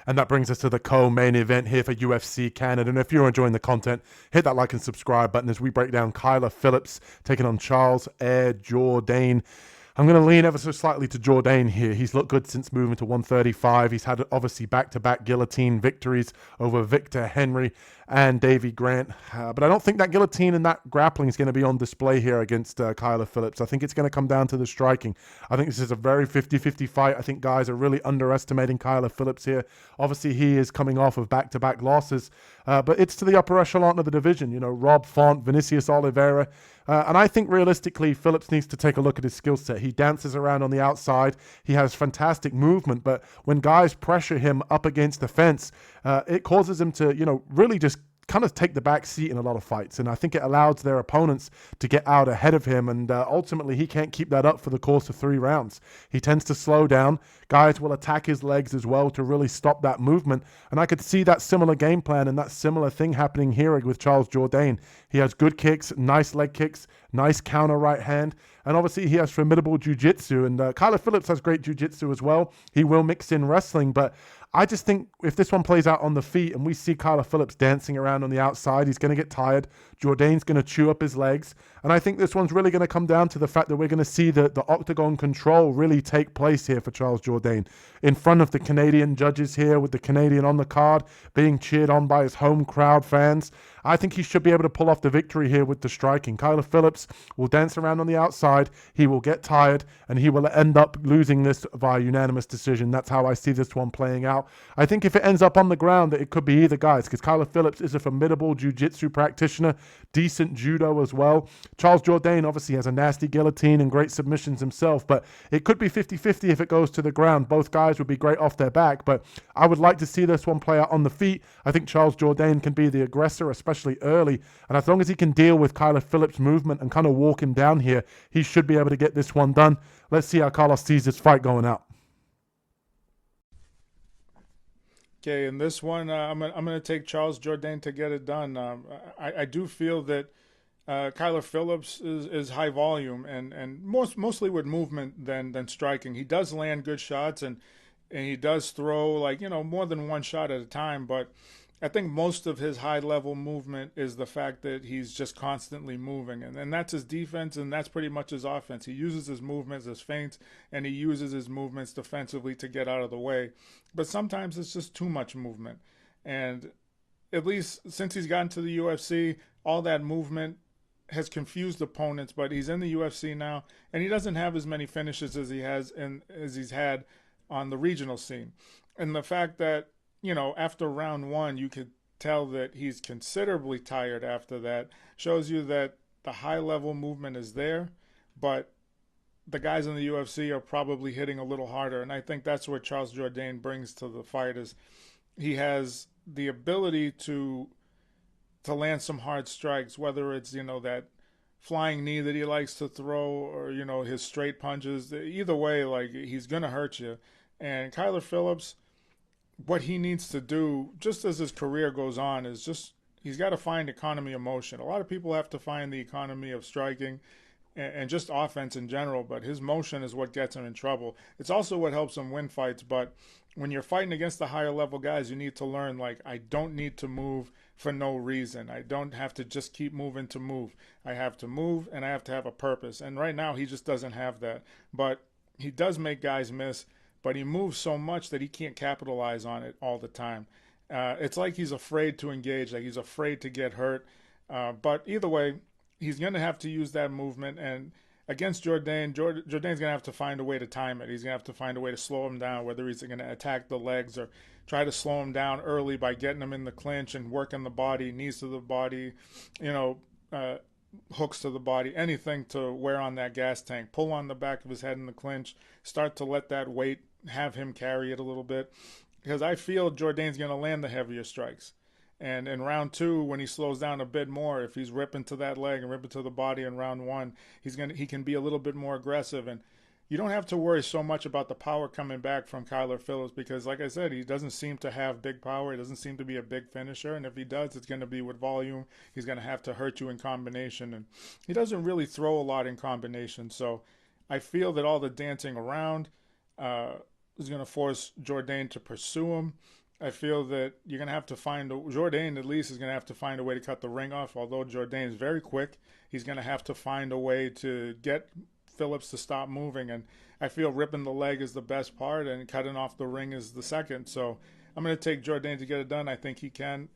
And that brings us to the co-main event here for UFC Canada. And if you're enjoying the content, hit that like and subscribe button as we break down Kyler Phillips taking on Charles Jourdain. I'm going to lean ever so slightly to Jourdain here. He's looked good since moving to 135. He's had obviously back-to-back guillotine victories over Victor Henry and Davy Grant. But I don't think that guillotine and that grappling is going to be on display here against Kyler Phillips. I think it's going to come down to the striking. I think this is a very 50-50 fight. I think guys are really underestimating Kyler Phillips here. Obviously, he is coming off of back-to-back losses. But it's to the upper echelon of the division. You know, Rob Font, Vinicius Oliveira. And I think realistically, Phillips needs to take a look at his skill set. He dances around on the outside. He has fantastic movement. But when guys pressure him up against the fence, it causes him to, really just kind of take the back seat in a lot of fights. And I think it allows their opponents to get out ahead of him. And ultimately, he can't keep that up for the course of 3 rounds. He tends to slow down. Guys will attack his legs as well to really stop that movement. And I could see that similar game plan and that similar thing happening here with Charles Jourdain. He has good kicks, nice leg kicks, nice counter right hand. And obviously, he has formidable jiu-jitsu. And Kyler Phillips has great jiu-jitsu as well. He will mix in wrestling. But I just think if this one plays out on the feet and we see Kyler Phillips dancing around on the outside, he's going to get tired. Jourdain's going to chew up his legs. And I think this one's really going to come down to the fact that we're going to see the octagon control really take place here for Charles Jourdain in front of the Canadian judges here, with the Canadian on the card being cheered on by his home crowd fans. I think he should be able to pull off the victory here with the striking. Kyler Phillips will dance around on the outside. He will get tired, and he will end up losing this via unanimous decision. That's how I see this one playing out. I think if it ends up on the ground, it could be either guys, because Kyler Phillips is a formidable jiu-jitsu practitioner, decent judo as well. Charles Jourdain obviously has a nasty guillotine and great submissions himself, but it could be 50-50 if it goes to the ground. Both guys would be great off their back, but I would like to see this one play out on the feet. I think Charles Jourdain can be the aggressor, especially early, and as long as he can deal with Kyler Phillips' movement and kind of walk him down here, he should be able to get this one done. Let's see how Carlos sees this fight going out. Okay, in this one, I'm gonna take Charles Jourdain to get it done. I do feel that Kyler Phillips is high volume and mostly with movement than striking. He does land good shots and he does throw more than one shot at a time, but I think most of his high level movement is the fact that he's just constantly moving, and that's his defense, and that's pretty much his offense. He uses his movements as feints, and he uses his movements defensively to get out of the way. But sometimes it's just too much movement, and at least since he's gotten to the UFC, all that movement has confused opponents. But he's in the UFC now, and he doesn't have as many finishes as he's had on the regional scene, and the fact that after round 1, you could tell that he's considerably tired after that. Shows you that the high level movement is there, but the guys in the UFC are probably hitting a little harder. And I think that's what Charles Jourdain brings to the fight is he has the ability to land some hard strikes, whether it's, that flying knee that he likes to throw or, his straight punches. Either way, he's going to hurt you. And Kyler Phillips, what he needs to do, just as his career goes on, is he's got to find economy of motion. A lot of people have to find the economy of striking and just offense in general, but his motion is what gets him in trouble. It's also what helps him win fights, but when you're fighting against the higher level guys, you need to learn, I don't need to move for no reason. I don't have to just keep moving to move. I have to move, and I have to have a purpose. And right now, he just doesn't have that. But he does make guys miss, but he moves so much that he can't capitalize on it all the time. It's like he's afraid to engage, like he's afraid to get hurt. But either way, he's going to have to use that movement. And against Jourdain's going to have to find a way to time it. He's going to have to find a way to slow him down, whether he's going to attack the legs or try to slow him down early by getting him in the clinch and working the body, knees to the body, hooks to the body, anything to wear on that gas tank. Pull on the back of his head in the clinch, start to let that weight have him carry it a little bit, because I feel Jourdain's going to land the heavier strikes. And in round 2, when he slows down a bit more, if he's ripping to that leg and ripping to the body in round 1, he can be a little bit more aggressive. And you don't have to worry so much about the power coming back from Kyler Phillips because, like I said, he doesn't seem to have big power. He doesn't seem to be a big finisher. And if he does, it's going to be with volume. He's going to have to hurt you in combination. And he doesn't really throw a lot in combination. So I feel that all the dancing around is going to force Jourdain to pursue him. I feel that you're going to have to find Jourdain at least is going to have to find a way to cut the ring off. Although Jourdain is very quick, he's going to have to find a way to get Phillips to stop moving. And I feel ripping the leg is the best part, and cutting off the ring is the second. So I'm going to take Jourdain to get it done. I think he can.